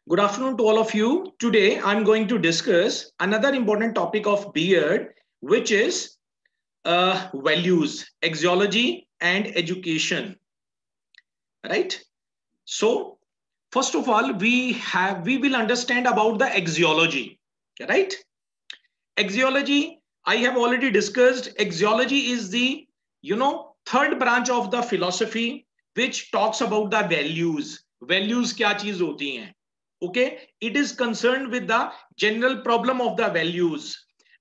Good afternoon to all of you. Today I'm going to discuss another important topic of B.Ed, which is values, axiology, and education. Right? So, first of all, we will understand about the axiology. Right? Axiology, I have already discussed. Axiology is the third branch of the philosophy which talks about the values. Values क्या चीज होती हैं? Okay, it is concerned with the general problem of the values,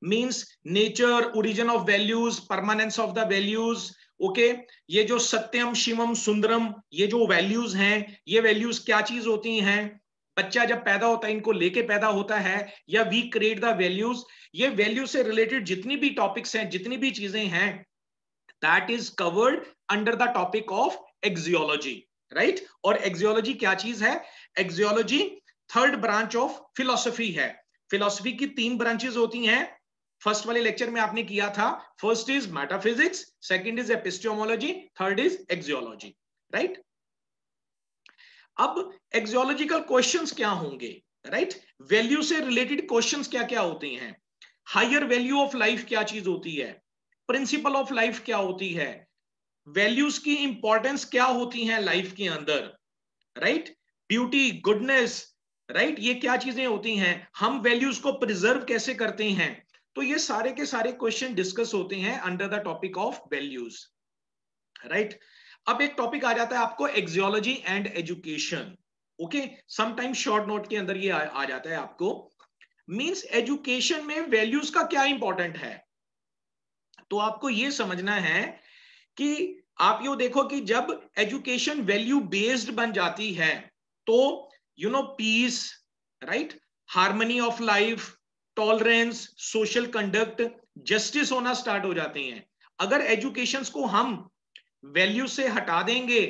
means nature, origin of values, permanence of the values. Okay, ये जो सत्यम शिवम सुंदरम, ये जो values हैं, ये वैल्यूज क्या चीज होती हैं? बच्चा जब पैदा होता है इनको लेके पैदा होता है, या वी क्रिएट द वैल्यूज। ये वैल्यू से रिलेटेड जितनी भी टॉपिक्स हैं, जितनी भी चीजें हैं, that is covered under the topic of axiology. Right? और एक्सियोलॉजी क्या चीज है? Axiology third branch of philosophy है। फिलॉसफी की तीन ब्रांचेस होती हैं। फर्स्ट वाले लेक्चर में आपने किया था, first is metaphysics, second is epistemology, third is axiology. Right? अब एक्सियोलॉजिकल क्वेश्चंस क्या होंगे? राइट? वैल्यू से रिलेटेड क्वेश्चंस क्या क्या होते हैं? हायर वैल्यू ऑफ लाइफ क्या चीज होती है? प्रिंसिपल ऑफ लाइफ क्या होती है? वैल्यूज की इंपॉर्टेंस क्या होती है लाइफ के अंदर? राइट? Beauty, goodness, right? ये क्या चीजें होती हैं? हम वैल्यूज को प्रिजर्व कैसे करते हैं? तो ये सारे के सारे क्वेश्चन डिस्कस होते हैं under the topic of values. Right? अब एक टॉपिक आ जाता है आपको, axiology and education. Okay, sometime short note के अंदर ये आ जाता है आपको। मींस एजुकेशन में वैल्यूज का क्या इंपॉर्टेंट है? तो आपको ये समझना है कि आप यो देखो कि जब एजुकेशन वैल्यू बेस्ड बन जाती है तो peace, right, harmony of life, tolerance, social conduct, justice होना स्टार्ट हो जाते हैं। अगर एजुकेशन को हम वैल्यू से हटा देंगे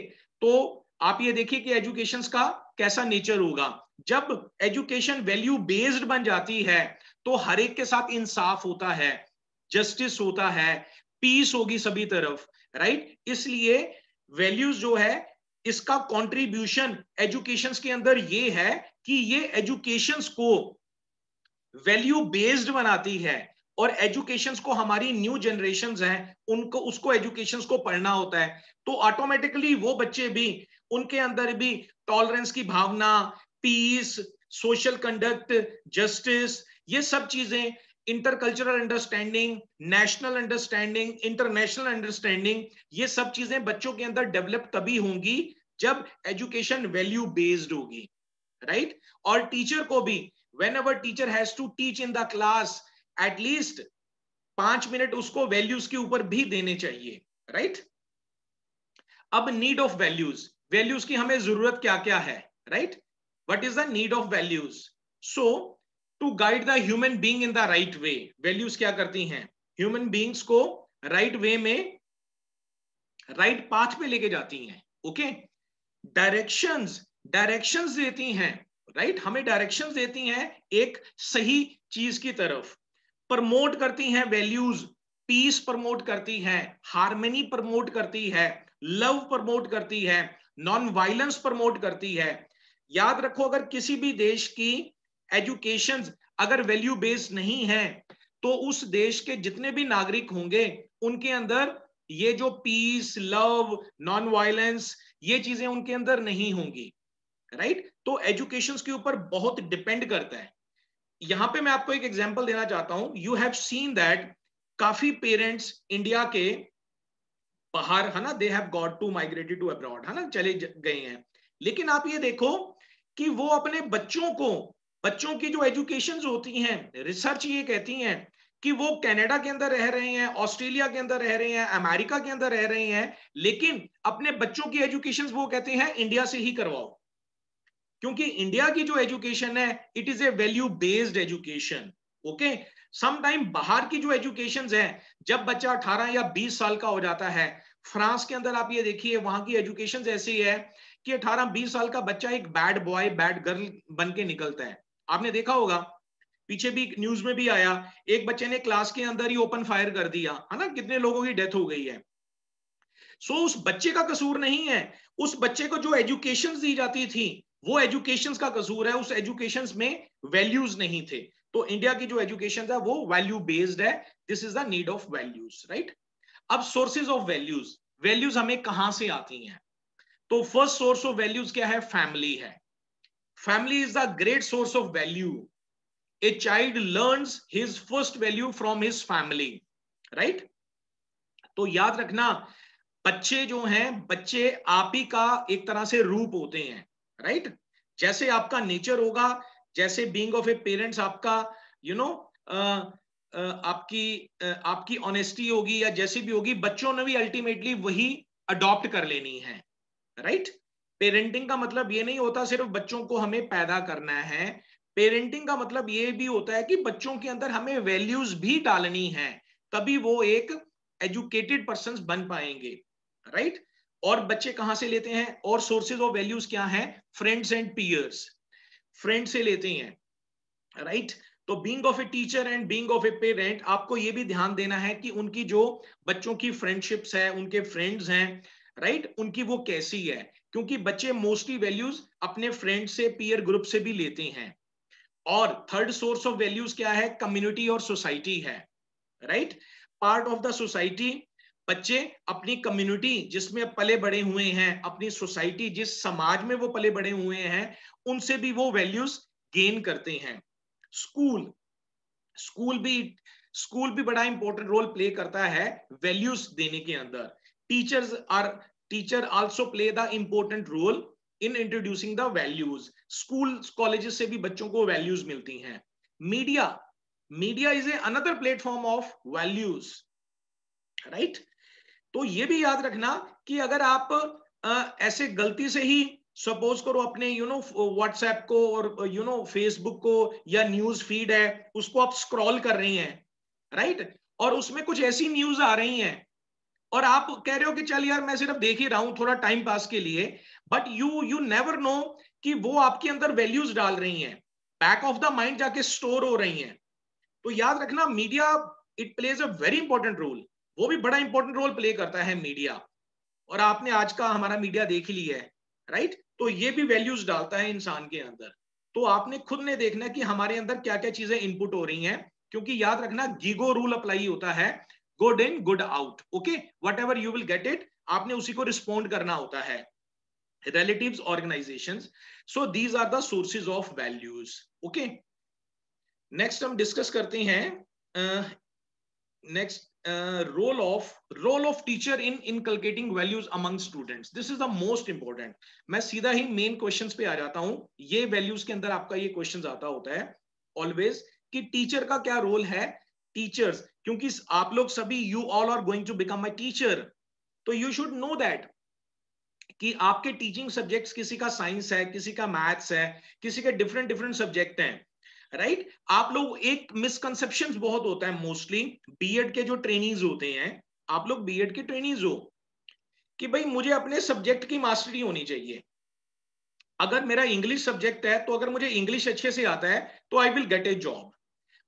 तो आप ये देखिए कि एजुकेशन का कैसा नेचर होगा। जब एजुकेशन वैल्यू बेस्ड बन जाती है तो हर एक के साथ इंसाफ होता है, जस्टिस होता है, पीस होगी सभी तरफ। राइट? इसलिए वैल्यूज जो है, इसका कंट्रीब्यूशन एजुकेशन के अंदर ये है कि ये एजुकेशन को वैल्यू बेस्ड बनाती है, और एजुकेशन को हमारी न्यू जनरेशन हैं उनको, उसको एजुकेशन को पढ़ना होता है, तो ऑटोमेटिकली वो बच्चे भी, उनके अंदर भी टॉलरेंस की भावना, पीस, सोशल कंडक्ट, जस्टिस, ये सब चीजें, intercultural understanding, national understanding, international understanding, ये सब चीजें बच्चों के अंदर डेवलप तभी होंगी जब एजुकेशन वैल्यू बेस्ड होगी। राइट? और टीचर को भी, whenever teacher has to teach in the class, at least 5 minute उसको वैल्यूज के ऊपर भी देने चाहिए। राइट? अब नीड ऑफ वैल्यूज, वैल्यूज की हमें जरूरत क्या क्या है? Right? What is the need of values? So to guide the human being in the right way, values क्या करती हैं? ह्यूमन बीइंग्स को राइट वे में, राइट पाथ पे लेके जाती हैं। ओके, डायरेक्शंस, डायरेक्शंस देती हैं। राइट? हमें डायरेक्शंस देती हैं एक सही चीज की तरफ, प्रमोट करती हैं वैल्यूज, पीस प्रमोट करती है, हार्मनी प्रमोट करती है, लव प्रमोट करती है, नॉन वायलेंस प्रमोट करती है। याद रखो, अगर किसी भी देश की एजुकेशन अगर वैल्यू बेस्ड नहीं है तो उस देश के जितने भी नागरिक होंगे उनके अंदर ये जो पीस, लव, नॉन वायलेंस, ये चीजें उनके अंदर नहीं होंगी। राइट? तो एजुकेशन के ऊपर बहुत डिपेंड करता है। यहां पे मैं आपको एक एग्जांपल देना चाहता हूं। यू हैव सीन दैट काफी पेरेंट्स इंडिया के बाहर, है ना, they have got to migrated to abroad, है ना, चले गए हैं। लेकिन आप ये देखो कि वो अपने बच्चों को, बच्चों की जो एजुकेशन होती हैं, रिसर्च ये कहती हैं कि वो कनाडा के अंदर रह रहे हैं, ऑस्ट्रेलिया के अंदर रह रहे हैं, अमेरिका के अंदर रह रहे हैं, लेकिन अपने बच्चों की एजुकेशन वो कहते हैं इंडिया से ही करवाओ, क्योंकि इंडिया की जो एजुकेशन है it is a value based education. Okay, sometime बाहर की जो एजुकेशन है, जब बच्चा 18 या 20 साल का हो जाता है, फ्रांस के अंदर आप ये देखिए वहां की एजुकेशन ऐसी है कि 18-20 साल का बच्चा एक बैड बॉय, बैड गर्ल बन के निकलता है। आपने देखा होगा, पीछे भी न्यूज में भी आया, एक बच्चे ने क्लास के अंदर ही ओपन फायर कर दिया, है ना, कितने लोगों की डेथ हो गई है। सो उस बच्चे का कसूर नहीं है, उस बच्चे को जो एजुकेशन दी जाती थी वो एजुकेशन का कसूर है, उस एजुकेशन में वैल्यूज नहीं थे। तो इंडिया की जो एजुकेशन है वो वैल्यू बेस्ड है। This is the need of values, right. अब सोर्सेज ऑफ वैल्यूज, वैल्यूज हमें कहां से आती हैं? तो फर्स्ट सोर्स ऑफ वैल्यूज क्या है? फैमिली है। Family is the great source of value. A child learns his first value from his family, right. तो याद रखना, बच्चे जो हैं, बच्चे आप ही का एक तरह से रूप होते हैं, राइट। जैसे आपका नेचर होगा, जैसे बीइंग ऑफ ए पेरेंट्स आपका यू नो आपकी ऑनेस्टी होगी या जैसी भी होगी, बच्चों ने भी अल्टीमेटली वही अडॉप्ट कर लेनी है, राइट। पेरेंटिंग का मतलब ये नहीं होता सिर्फ बच्चों को हमें पैदा करना है। पेरेंटिंग का मतलब ये भी होता है कि बच्चों के अंदर हमें वैल्यूज भी डालनी है, तभी वो एक एजुकेटेड पर्सन बन पाएंगे, राइट। और बच्चे कहां से लेते हैं? और सोर्सेज ऑफ वैल्यूज क्या हैं? फ्रेंड्स एंड पीयर्स, फ्रेंड से लेते हैं, राइट। तो being of a teacher and being of a parent, आपको ये भी ध्यान देना है कि उनकी जो बच्चों की फ्रेंडशिप्स है, उनके फ्रेंड्स हैं, राइट, उनकी वो कैसी है, क्योंकि बच्चे मोस्टली वैल्यूज अपने फ्रेंड से, पीयर ग्रुप से भी लेते हैं। और थर्ड सोर्स ऑफ वैल्यूज क्या है? कम्युनिटी और सोसाइटी है, right. Part of the society, बच्चे अपनी कम्युनिटी जिसमें पले बड़े हुए हैं, अपनी सोसाइटी जिस समाज में वो पले बड़े हुए हैं, उनसे भी वो वैल्यूज गेन करते हैं। स्कूल, स्कूल भी स्कूल भी बड़ा इंपॉर्टेंट रोल प्ले करता है वैल्यूज देने के अंदर। Teacher also play the important role in introducing the values. School colleges से भी बच्चों को वैल्यूज मिलती हैं। Media, media is a another platform of values, right. तो ये भी याद रखना कि अगर आप ऐसे गलती से ही सपोज करो अपने व्हाट्सएप को और फेसबुक को या न्यूज फीड है उसको आप स्क्रॉल कर रही हैं, राइट, और उसमें कुछ ऐसी न्यूज आ रही हैं और आप कह रहे हो कि चल यार मैं सिर्फ देख ही रहा हूं थोड़ा टाइम पास के लिए, बट यू नेवर नो कि वो आपके अंदर वैल्यूज डाल रही हैं, बैक ऑफ द माइंड जाके स्टोर हो रही हैं। तो याद रखना media, it plays a very important role, वो भी बड़ा इंपॉर्टेंट रोल प्ले करता है मीडिया। और आपने आज का हमारा मीडिया देख ही लिया है, राइट। तो ये भी वैल्यूज डालता है इंसान के अंदर। तो आपने खुद ने देखना कि हमारे अंदर क्या क्या चीजें इनपुट हो रही हैं, क्योंकि याद रखना गीगो रूल अप्लाई होता है, good in good out, okay, what ever you will get it, आपने उसी को रिस्पॉन्ड करना होता है। relatives organizations, so these are the sources of values, okay। Next हम डिस्कस करते हैं next role of teacher in inculcating values among students. This is the most important. मैं सीधा ही मेन क्वेश्चंस पे आ जाता हूं। ये वैल्यूज के अंदर आपका ये क्वेश्चन आता होता है ऑलवेज कि टीचर का क्या रोल है। टीचर्स, क्योंकि आप लोग सभी you all are going to become my teacher, तो यू शुड नो दैट कि आपके टीचिंग सब्जेक्ट्स, किसी का साइंस है, किसी का मैथ्स है, किसी के डिफरेंट डिफरेंट सब्जेक्ट हैं, राइट। आप लोग, एक मिसकंसेप्शन बहुत होता है मोस्टली बीएड के जो ट्रेनीज होते हैं, आप लोग बीएड के ट्रेनीज हो कि भाई मुझे अपने सब्जेक्ट की मास्टरी होनी चाहिए। अगर मेरा इंग्लिश सब्जेक्ट है तो अगर मुझे इंग्लिश अच्छे से आता है तो I will get A job.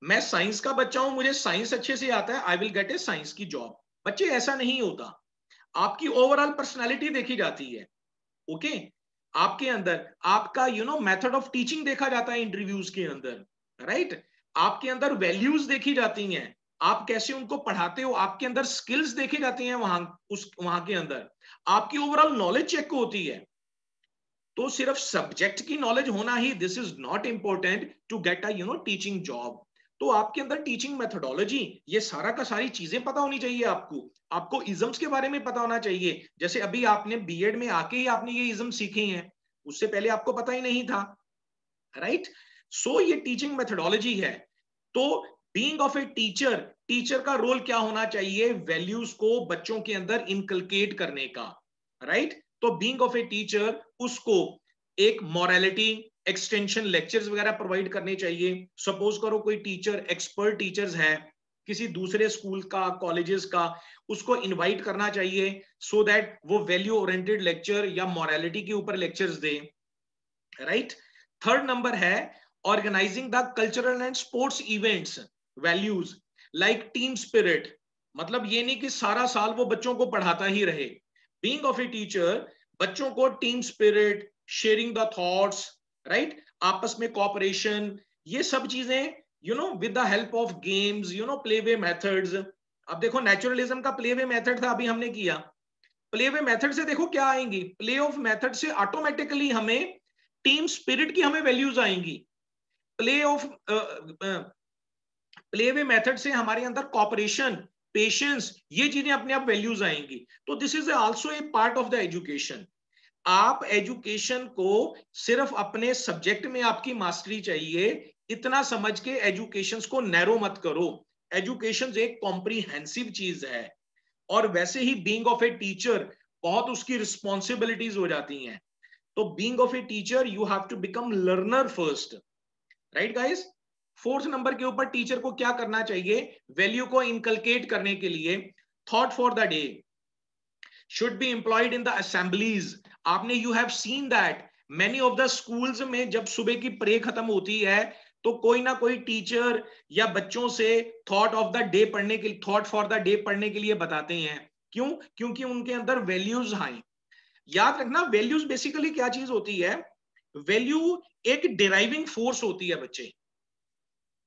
मैं साइंस का बच्चा हूं, मुझे साइंस अच्छे से आता है, I will get A science की जॉब। बच्चे ऐसा नहीं होता, आपकी ओवरऑल पर्सनैलिटी देखी जाती है, ओके। आपके अंदर आपका मेथड ऑफ टीचिंग देखा जाता है इंटरव्यूज के अंदर, राइट। आपके अंदर वैल्यूज देखी जाती हैं, आप कैसे उनको पढ़ाते हो, आपके अंदर स्किल्स देखी जाती हैं वहां के अंदर, आपकी ओवरऑल नॉलेज चेक होती है। तो सिर्फ सब्जेक्ट की नॉलेज होना ही, this is not important to get a teaching job. तो आपके अंदर टीचिंग मेथोडोलॉजी, ये सारा का सारी चीजें पता होनी चाहिए आपको इजम्स के बारे में पता होना चाहिए। जैसे अभी आपने बीएड में आके ही आपने ये इजम सीखे हैं, उससे पहले आपको पता ही नहीं था, राइट। सो ये टीचिंग मेथोडोलॉजी है। तो being of a teacher, teacher का रोल क्या होना चाहिए? वैल्यूज को बच्चों के अंदर इनकलकेट करने का, राइट। तो बीइंग ऑफ ए टीचर, उसको एक मॉरलिटी एक्सटेंशन लेक्चर्स वगैरह प्रोवाइड करने चाहिए। सपोज करो कोई टीचर, एक्सपर्ट टीचर्स है किसी दूसरे स्कूल का, कॉलेजेस का, उसको इनवाइट करना चाहिए सो दैट वो वैल्यू ओरिएंटेड लेक्चर या मॉरलिटी के ऊपर लेक्चर्स दे, राइट। थर्ड नंबर है organising the cultural and sports events, values like team spirit. मतलब ये नहीं कि सारा साल वो बच्चों को पढ़ाता ही रहे। बीइंग ऑफ ए टीचर, बच्चों को team spirit, sharing the thoughts, right, आपस में कॉपरेशन, ये सब चीजें with the help of games, play way methods. अब देखो नेचुरलिज्म का प्ले वे मेथड था, अभी हमने किया। प्ले वे मेथड से देखो क्या आएंगी, प्ले ऑफ मेथड से ऑटोमेटिकली हमें टीम स्पिरिट की हमें वैल्यूज आएंगी। Play of play way method से हमारे अंदर कॉपरेशन, पेशेंस, ये चीजें अपने आप वैल्यूज आएंगी। तो this is also a part of the education. आप एजुकेशन को सिर्फ अपने सब्जेक्ट में आपकी मास्टरी चाहिए इतना समझ के एजुकेशन को नैरो मत करो। एजुकेशन एक कॉम्प्रीहेंसिव चीज है, और वैसे ही बीइंग ऑफ ए टीचर बहुत उसकी रिस्पॉन्सिबिलिटीज हो जाती हैं। तो being of a teacher you have to become learner first, right guys. Fourth number के ऊपर टीचर को क्या करना चाहिए, वैल्यू को इनकलकेट करने के लिए thought for the day should be employed in the assemblies। आपने you have seen that many of the schools में जब सुबह की प्रे खत्म होती है तो कोई ना कोई टीचर या बच्चों से थॉट ऑफ द डे पढ़ने के लिए, थॉट फॉर द डे पढ़ने के लिए बताते हैं। क्यों? क्योंकि उनके अंदर वैल्यूज आए। याद रखना वैल्यूज बेसिकली क्या चीज होती है, वैल्यू एक डिराइविंग फोर्स होती है बच्चे,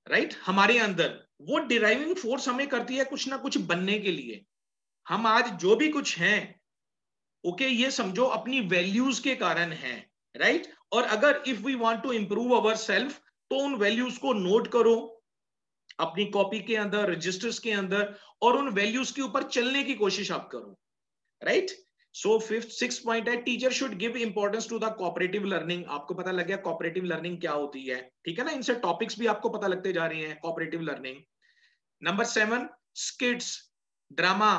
राइट हमारे अंदर। वो डिराइविंग फोर्स हमें करती है कुछ ना कुछ बनने के लिए। हम आज जो भी कुछ हैं, ओके, ये समझो अपनी वैल्यूज के कारण है, राइट। और अगर if we want to improve our self तो उन वैल्यूज को नोट करो अपनी कॉपी के अंदर, रजिस्टर्स के अंदर, और उन वैल्यूज के ऊपर चलने की कोशिश आप करो, right. So fifth six point है, teacher should give importance to the cooperative learning. आपको पता लग गया कोऑपरेटिव लर्निंग क्या होती है, ठीक है ना। इनसे टॉपिक्स भी आपको पता लगते जा रहे हैं, cooperative learning. Number 7, स्किट्स, drama,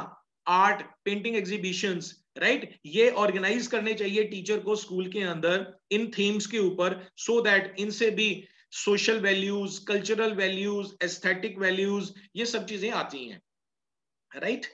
art, painting exhibitions, right, ये ऑर्गेनाइज करने चाहिए टीचर को स्कूल के अंदर इन थीम्स के ऊपर, सो दैट इनसे भी social values, cultural values, aesthetic values, ये सब चीजें आती हैं, right.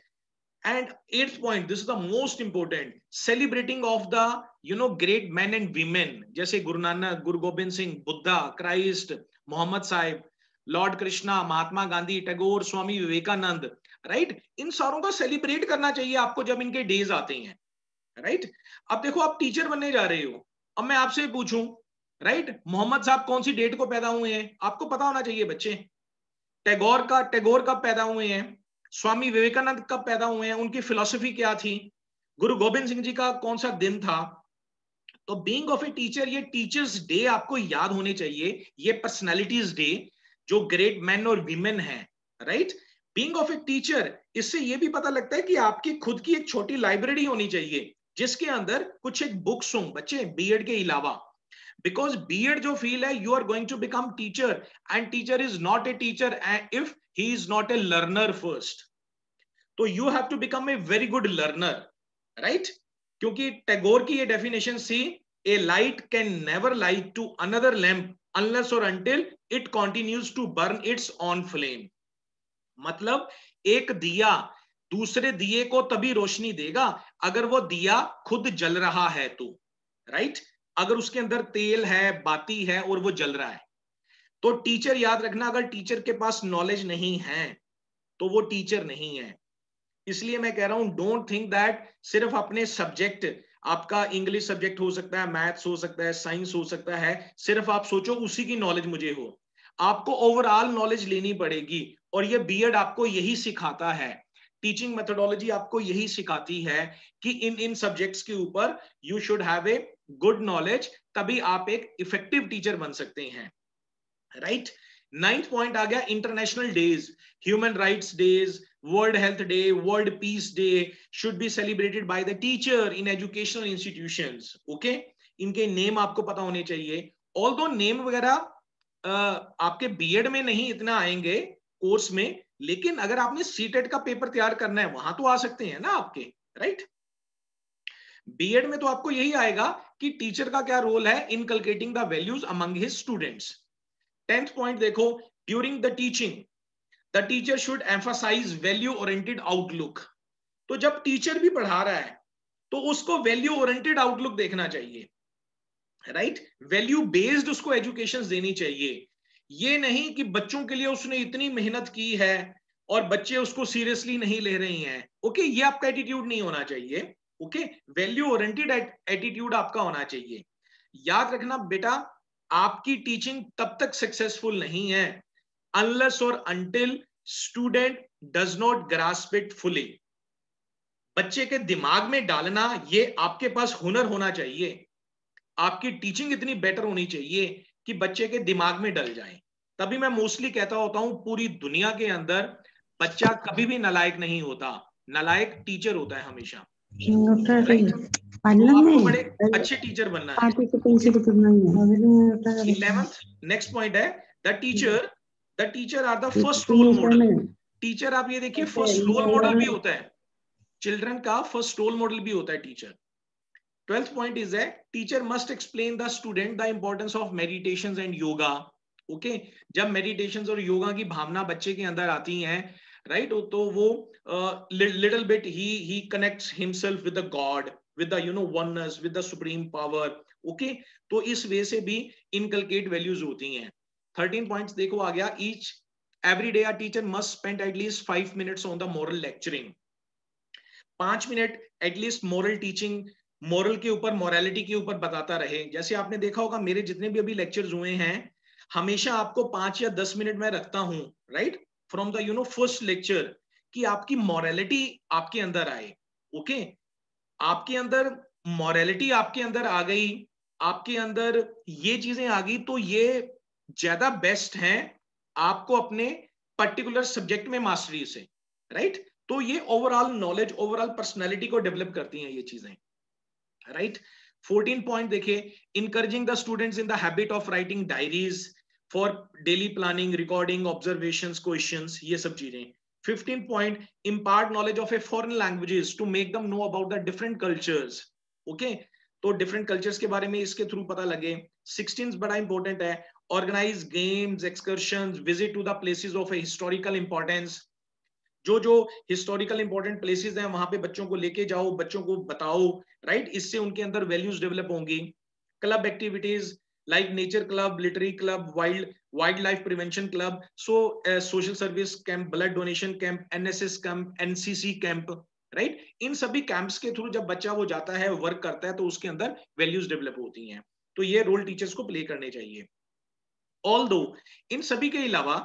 And 8th point, this is the most important, celebrating of the great man and women, जैसे Guru Nanak, Guru Gobind Singh, Buddha, Christ, Mohammad Sahib, Lord Krishna, Mahatma Gandhi, Tagore, Swami Vivekananda, right. इन सारों का सेलिब्रेट करना चाहिए आपको जब इनके डेज आते हैं, राइट। अब देखो आप टीचर बनने जा रहे हो, अब मैं आपसे पूछूं, राइट, मोहम्मद साहब कौन सी डेट को पैदा हुए हैं, आपको पता होना चाहिए बच्चे। टैगोर कब पैदा हुए हैं, स्वामी विवेकानंद कब पैदा हुए हैं, उनकी फिलॉसफी क्या थी, गुरु गोबिंद सिंह जी का कौन सा दिन था। तो बीइंग ऑफ ए टीचर, ये टीचर्स डे आपको याद होने चाहिए, ये पर्सनालिटीज डे जो ग्रेट मैन और वीमेन हैं, right. Being of a teacher, इससे ये भी पता लगता है कि आपकी खुद की एक छोटी लाइब्रेरी होनी चाहिए जिसके अंदर कुछ एक बुक्स हों बच्चे, बीएड के अलावा। बिकॉज बीएड जो फील है, you are going to become teacher, and teacher is not a teacher if he is not a learner first. तो you have to become a very good learner, right. क्योंकि टैगोर की ये definition सी, a light can never light to another lamp unless और until it continues to burn its own flame. मतलब एक दिया दूसरे दिए को तभी रोशनी देगा अगर वो दिया खुद जल रहा है तो, राइट। अगर उसके अंदर तेल है, बाती है और वो जल रहा है। तो टीचर याद रखना, अगर टीचर के पास नॉलेज नहीं है तो वो टीचर नहीं है। इसलिए मैं कह रहा हूं, डोंट थिंक दैट सिर्फ अपने सब्जेक्ट, आपका इंग्लिश सब्जेक्ट हो सकता है, मैथ्स हो सकता है, साइंस हो सकता है, सिर्फ आप सोचो उसी की नॉलेज मुझे हो। आपको ओवरऑल नॉलेज लेनी पड़ेगी, और ये बीएड आपको यही सिखाता है। टीचिंग मेथोडोलॉजी आपको यही सिखाती है कि इन इन सब्जेक्ट्स के ऊपर you should have a good knowledge, तभी आप एक इफेक्टिव टीचर बन सकते हैं, राइट। 9th पॉइंट आ गया, international days, human rights days, world health day, world peace day should be celebrated by the teacher in educational institutions, okay. इनके name आपको पता होने चाहिए। ऑल्दो नेम वगैरह आपके बीएड में नहीं इतना आएंगे कोर्स में, लेकिन अगर आपने सीटेट का पेपर तैयार करना है वहां तो आ सकते हैं ना आपके, राइट। बीएड में तो आपको यही आएगा कि टीचर का क्या रोल है, inculcating the values among his students. 10th point देखो, during the teaching the teacher should emphasise value oriented outlook. तो जब टीचर भी पढ़ा रहा है तो उसको वैल्यू ओरिएंटेड आउटलुक देखना चाहिए, राइट। वैल्यू बेस्ड उसको एजुकेशन देनी चाहिए। ये नहीं कि बच्चों के लिए उसने इतनी मेहनत की है और बच्चे उसको सीरियसली नहीं ले रहे हैं, ओके। ये आपका एटीट्यूड नहीं होना चाहिए, ओके। वैल्यू ओरिएंटेड एटीट्यूड आपका होना चाहिए। याद रखना बेटा, आपकी टीचिंग तब तक सक्सेसफुल नहीं है अनलेस और until student does not grasp it fully. बच्चे के दिमाग में डालना, ये आपके पास हुनर होना चाहिए, आपकी टीचिंग इतनी बेटर होनी चाहिए कि बच्चे के दिमाग में डल जाए। तभी मैं मोस्टली कहता होता हूं पूरी दुनिया के अंदर बच्चा कभी भी नालायक नहीं होता, नालायक टीचर होता है हमेशा, राइट? तो आपको बड़े अच्छे टीचर बनना है। 11th नेक्स्ट पॉइंट है the teacher are the first role model. Teacher आप ये देखिए फर्स्ट रोल मॉडल भी होता है, चिल्ड्रन का फर्स्ट रोल मॉडल भी होता है teacher. 12th point is that teacher must explain the student the importance of meditations and yoga. Okay जब मेडिटेशंस और योगा की भावना बच्चे के अंदर आती हैं, राइट, तो वो little bit he connects himself with the God, with the oneness, with the supreme power. Okay, तो इस वे से भी इनकलकेट वैल्यूज होती हैं। 13 पॉइंट्स देखो आ गया, each every day a teacher must spend at least 5 minutes on the moral lecturing. 5 minute at least moral teaching, moral के ऊपर, मॉरलिटी के ऊपर बताता रहे। जैसे आपने देखा होगा मेरे जितने भी अभी लेक्चर्स हुए हैं, हमेशा आपको 5 या 10 मिनट में रखता हूं, right, from the first lecture, कि आपकी मॉरलिटी आपके अंदर आए। ओके, आपके अंदर मॉरलिटी आपके अंदर आ गई, आपके अंदर ये चीजें आ गई, तो ये ज्यादा बेस्ट है आपको अपने पर्टिकुलर सब्जेक्ट में मास्टरी से, राइट? तो ये ओवरऑल नॉलेज, ओवरऑल पर्सनैलिटी को डेवलप करती हैं ये चीजें, राइट? 14 पॉइंट देखिए, encouraging the students in the habit of writing diaries for daily planning, recording, observations, questions, ये सब चीजें। 15 point, impart knowledge of a foreign languages to make them know about the different cultures. Okay, तो different cultures के बारे में इसके through पता लगे। 16 बड़ा इंपॉर्टेंट है, organise games, excursions, visit to the places of a historical importance. जो जो हिस्टोरिकल इंपॉर्टेंट प्लेसेस हैं वहां पे बच्चों को लेके जाओ, बच्चों को बताओ, राइट? इससे उनके अंदर वैल्यूज डेवलप होंगी। Club activities like nature club, literary club, wild life prevention club, social service camp, blood donation camp, NSS camp, NCC camp, right? इन सभी कैंप्स के थ्रू जब बच्चा वो जाता है, वर्क करता है, तो उसके अंदर वैल्यूज डेवलप होती हैं। तो ये रोल टीचर्स को प्ले करने चाहिए। ऑल्दो इन सभी के अलावा,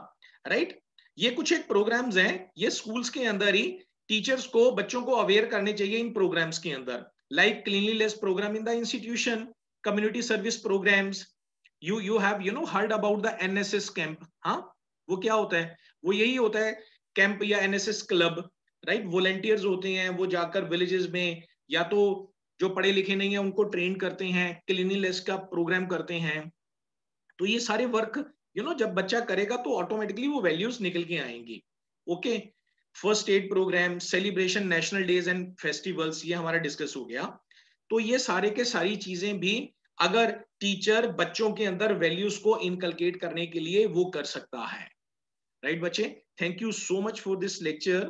राइट, ये कुछ एक प्रोग्राम्स हैं, ये स्कूल्स के अंदर ही टीचर्स को, बच्चों को अवेयर करने चाहिए इन प्रोग्राम्स के अंदर, like cleanliness programme in the institution, community service programmes. You have heard about the NSS camp. हाँ, वो क्या होता है? वो यही होता है, कैंप या एनएसएस क्लब, राइट? वॉलंटियर्स होते हैं, वो जाकर विलेजेस में, या तो जो पढ़े लिखे नहीं है उनको ट्रेन करते हैं, क्लीनलीनेस का प्रोग्राम करते हैं। तो ये सारे वर्क जब बच्चा करेगा तो ऑटोमेटिकली वो वैल्यूज निकल के आएंगी। Okay, first aid programme, celebration, national days and festivals, ये हमारा डिस्कस हो गया। तो ये सारे के सारी चीजें भी अगर टीचर बच्चों के अंदर वैल्यूज को इनकलकेट करने के लिए वो कर सकता है, राइट बच्चे? Thank you so much for this lecture.